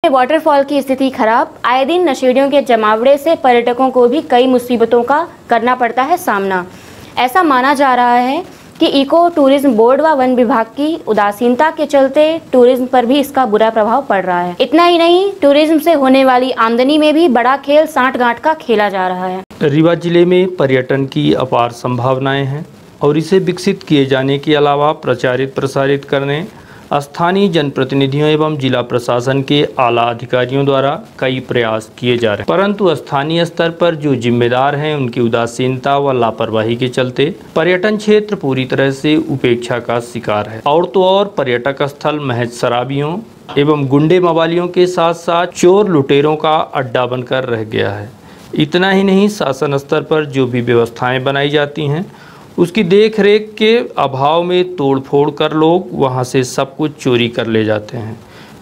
Waterfall की स्थिति खराब। आए दिन नशेड़ियों के जमावड़े से पर्यटकों को भी कई मुसीबतों का करना पड़ता है सामना। ऐसा माना जा रहा है कि इको टूरिज्म बोर्ड व वन विभाग की उदासीनता के चलते टूरिज्म पर भी इसका बुरा प्रभाव पड़ रहा है। इतना ही नहीं, टूरिज्म से होने वाली आमदनी में भी बड़ा खेल सांठ-गांठ का खेला जा रहा है। रीवा जिले में पर्यटन की अपार संभावनाएं हैं और इसे विकसित किए जाने के अलावा प्रचारित प्रसारित करने स्थानीय जनप्रतिनिधियों एवं जिला प्रशासन के आला अधिकारियों द्वारा कई प्रयास किए जा रहे हैं, परंतु स्थानीय स्तर पर जो जिम्मेदार हैं उनकी उदासीनता व लापरवाही के चलते पर्यटन क्षेत्र पूरी तरह से उपेक्षा का शिकार है। और तो और पर्यटक स्थल महज शराबियों एवं गुंडे मवालियों के साथ साथ चोर लुटेरों का अड्डा बनकर रह गया है। इतना ही नहीं, शासन स्तर पर जो भी व्यवस्थाएं बनाई जाती हैं उसकी देख रेख के अभाव में तोड़फोड़ कर लोग वहां से सब कुछ चोरी कर ले जाते हैं।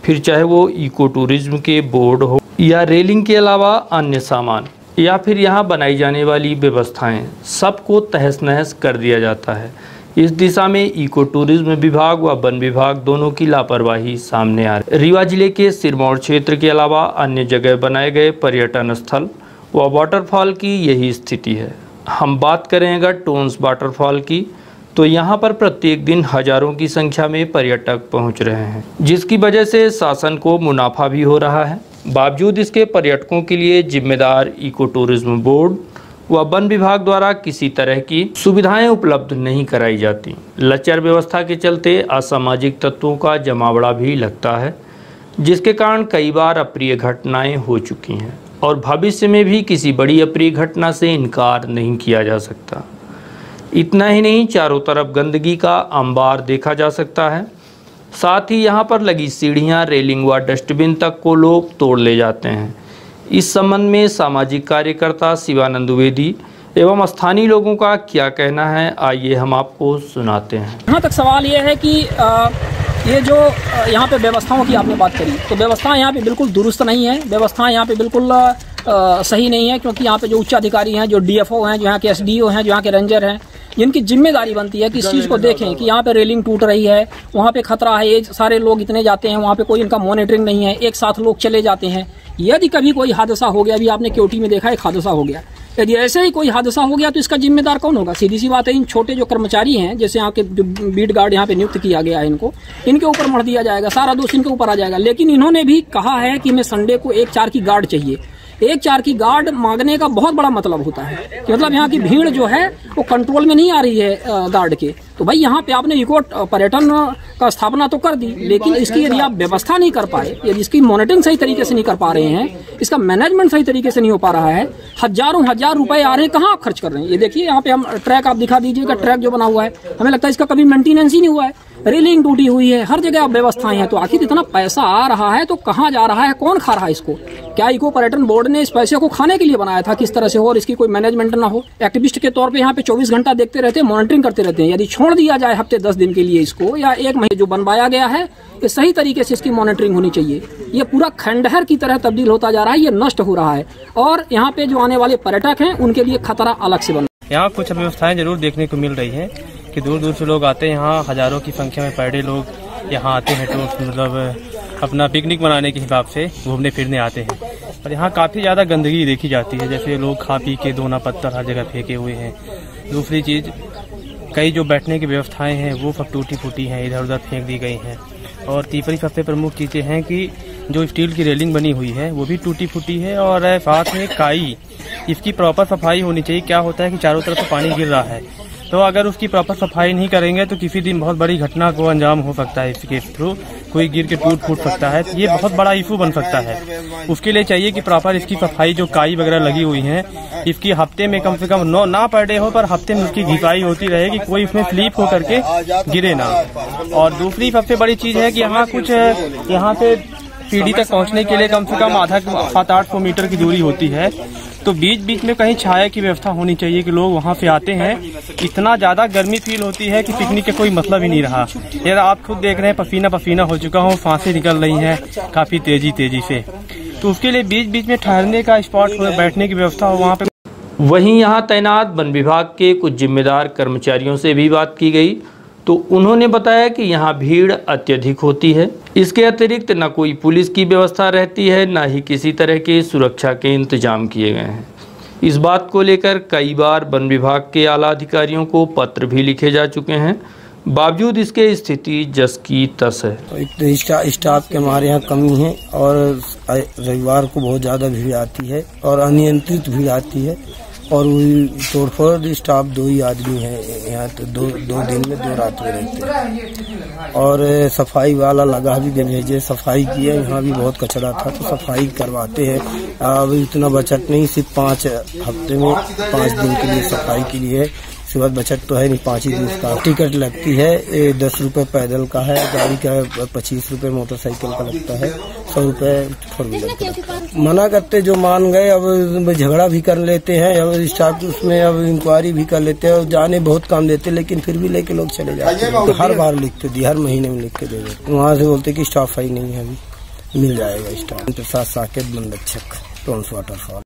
फिर चाहे वो इको टूरिज्म के बोर्ड हो या रेलिंग के अलावा अन्य सामान या फिर यहाँ बनाई जाने वाली व्यवस्थाएं, सबको तहस नहस कर दिया जाता है। इस दिशा में इको टूरिज्म विभाग व वन विभाग दोनों की लापरवाही सामने आ रही है। रीवा जिले के सिरमौर क्षेत्र के अलावा अन्य जगह बनाए गए पर्यटन स्थल व वाटरफॉल की यही स्थिति है। हम बात करें अगर टोन्स वाटरफॉल की, तो यहाँ पर प्रत्येक दिन हजारों की संख्या में पर्यटक पहुँच रहे हैं, जिसकी वजह से शासन को मुनाफा भी हो रहा है। बावजूद इसके पर्यटकों के लिए जिम्मेदार इको टूरिज्म बोर्ड व वन विभाग द्वारा किसी तरह की सुविधाएं उपलब्ध नहीं कराई जाती। लचर व्यवस्था के चलते असामाजिक तत्वों का जमावड़ा भी लगता है, जिसके कारण कई बार अप्रिय घटनाएं हो चुकी हैं और भविष्य में भी किसी बड़ी अप्रिय घटना से इनकार नहीं किया जा सकता। इतना ही नहीं, चारों तरफ गंदगी का अंबार देखा जा सकता है। साथ ही यहाँ पर लगी सीढ़ियाँ, रेलिंग व डस्टबिन तक को लोग तोड़ ले जाते हैं। इस संबंध में सामाजिक कार्यकर्ता शिवानंद द्विवेदी एवं स्थानीय लोगों का क्या कहना है, आइए हम आपको सुनाते हैं। यहाँ तक सवाल ये है कि ये जो यहाँ पे व्यवस्थाओं की आपने बात करी, तो व्यवस्था यहाँ पे बिल्कुल दुरुस्त नहीं है। व्यवस्था यहाँ पे बिल्कुल सही नहीं है, क्योंकि यहाँ पे जो उच्च अधिकारी हैं, जो डीएफओ हैं, जो यहाँ के एसडीओ हैं, जो यहाँ के रेंजर हैं, जिनकी जिम्मेदारी बनती है कि इस चीज़ को देखें कि यहाँ पे रेलिंग टूट रही है, वहाँ पे खतरा है, ये सारे लोग इतने जाते हैं, वहाँ पे कोई इनका मॉनिटरिंग नहीं है, एक साथ लोग चले जाते हैं। यदि कभी कोई हादसा हो गया, अभी आपने केवटी में देखा एक हादसा हो गया, यदि ऐसे ही कोई हादसा हो गया तो इसका जिम्मेदार कौन होगा? सीधी सी बात है, इन छोटे जो कर्मचारी हैं, जैसे यहाँ के जो बीट गार्ड यहाँ पे नियुक्त किया गया है, इनके ऊपर मढ़ दिया जाएगा, सारा दोष इनके ऊपर आ जाएगा। लेकिन इन्होंने भी कहा है कि मैं संडे को 1-4 की गार्ड चाहिए। 1-4 की गार्ड मांगने का बहुत बड़ा मतलब होता है कि मतलब यहाँ की भीड़ जो है वो कंट्रोल में नहीं आ रही है गार्ड के। तो भाई यहाँ पे आपने इको पर्यटन का स्थापना तो कर दी, लेकिन इसकी यदि आप व्यवस्था नहीं कर पाए, यदि इसकी मॉनिटरिंग सही तरीके से नहीं कर पा रहे हैं, इसका मैनेजमेंट सही तरीके से नहीं हो पा रहा है, हजारों हजार रुपए आ रहे हैं, कहाँ आप खर्च कर रहे हैं? ये देखिए यहाँ पे हम ट्रैक आप दिखा दीजिएगा, ट्रैक जो बना हुआ है, हमें लगता है इसका कभी मेंटेनेंस ही नहीं हुआ है। रेलिंग टूटी हुई है, हर जगह व्यवस्थाएं हैं। तो आखिर इतना पैसा आ रहा है तो कहाँ जा रहा है, कौन खा रहा है इसको? क्या इको पर्यटन बोर्ड ने इस पैसे को खाने के लिए बनाया था? किस तरह से हो और इसकी कोई मैनेजमेंट ना हो? एक्टिविस्ट के तौर पे यहाँ पे 24 घंटा देखते रहते हैं, मॉनिटरिंग करते रहते हैं। यदि छोड़ दिया जाए हफ्ते 10 दिन के लिए इसको, या 1 महीने जो बनवाया गया है, ये सही तरीके से इसकी मॉनिटरिंग होनी चाहिए। ये पूरा खंडहर की तरह तब्दील होता जा रहा है, ये नष्ट हो रहा है और यहाँ पे जो आने वाले पर्यटक हैं उनके लिए खतरा अलग से बन। यहाँ कुछ व्यवस्थाएं जरूर देखने को मिल रही है कि दूर दूर से लोग आते हैं, यहाँ हजारों की संख्या में पर डे लोग यहाँ आते हैं, तो मतलब अपना पिकनिक मनाने के हिसाब से घूमने फिरने आते हैं। और यहाँ काफी ज्यादा गंदगी देखी जाती है, जैसे लोग खा पी के दोना पत्थर हर जगह फेंके हुए हैं। दूसरी चीज, कई जो बैठने की व्यवस्थाएं हैं वो सब टूटी फूटी हैं, इधर उधर फेंक दी गई हैं। और तीसरी सबसे प्रमुख चीजें हैं कि जो स्टील की रेलिंग बनी हुई है वो भी टूटी फूटी है और साथ में काई, इसकी प्रॉपर सफाई होनी चाहिए। क्या होता है कि चारों तरफ से पानी गिर रहा है, तो अगर उसकी प्रॉपर सफाई नहीं करेंगे तो किसी दिन बहुत बड़ी घटना को अंजाम हो सकता है। इसके थ्रू कोई गिर के टूट फूट सकता है, ये बहुत बड़ा इशू बन सकता है। उसके लिए चाहिए कि प्रॉपर इसकी सफाई, जो काई वगैरह लगी हुई है, इसकी हफ्ते में कम से कम 9 ना पर डे हो, पर हफ्ते में उसकी घिसाई होती रहे कि कोई इसमें स्लीप हो करके गिरे ना। और दूसरी सबसे बड़ी चीज है कि यहाँ कुछ यहाँ पे सीढ़ी तक पहुँचने के लिए कम से कम 700-800 मीटर की दूरी होती है, तो बीच बीच में कहीं छाया की व्यवस्था होनी चाहिए कि लोग वहाँ से आते हैं। इतना ज्यादा गर्मी फील होती है कि पिकनिक का कोई मतलब ही नहीं रहा। यार आप खुद देख रहे हैं, पसीना पसीना हो चुका हूँ, सांसें निकल रही हैं काफी तेजी से। तो उसके लिए बीच बीच में ठहरने का स्पॉट, बैठने की व्यवस्था हो वहाँ पे। वहीं यहाँ तैनात वन विभाग के कुछ जिम्मेदार कर्मचारियों से भी बात की गई, तो उन्होंने बताया कि यहाँ भीड़ अत्यधिक होती है, इसके अतिरिक्त न कोई पुलिस की व्यवस्था रहती है, न ही किसी तरह के सुरक्षा के इंतजाम किए गए हैं। इस बात को लेकर कई बार वन विभाग के आला अधिकारियों को पत्र भी लिखे जा चुके हैं, बावजूद इसके स्थिति जस की तस है। तो स्टाफ के हमारे यहाँ कमी है और रविवार को बहुत ज़्यादा भीड़ आती है और अनियंत्रित भीड़ आती है और तोड़फोड़ स्टाफ 2 ही आदमी है यहाँ, तो दो दिन में 2 रात में रहते हैं। और सफाई वाला लगा भी भेजे, सफाई किया, यहाँ भी बहुत कचरा था तो सफाई करवाते हैं। अब इतना बचत नहीं, सिर्फ 5 हफ्ते में 5 दिन के लिए सफाई के लिए, इसके बाद बचत तो है नहीं। 5 ही दिन का टिकट लगती है, 10 रुपये पैदल का है, गाड़ी का 25 रुपये, मोटरसाइकिल का लगता है, 100 रुपये फोर व्हीलर का लगता है। मना करते जो मान गए, अब झगड़ा भी कर लेते हैं, अब स्टाफ उसमें अब इंक्वायरी भी कर लेते हैं और जाने बहुत काम देते, लेकिन फिर भी लेके लोग चले जाते हैं। तो हर बार लिखते दी, हर महीने में लिख के दे देते। वहाँ से बोलते कि स्टाफ ही नहीं है, अभी मिल जाएगा स्टाफ। प्रसाद साकेत, वन रक्षक, टोन्स वाटरफॉल।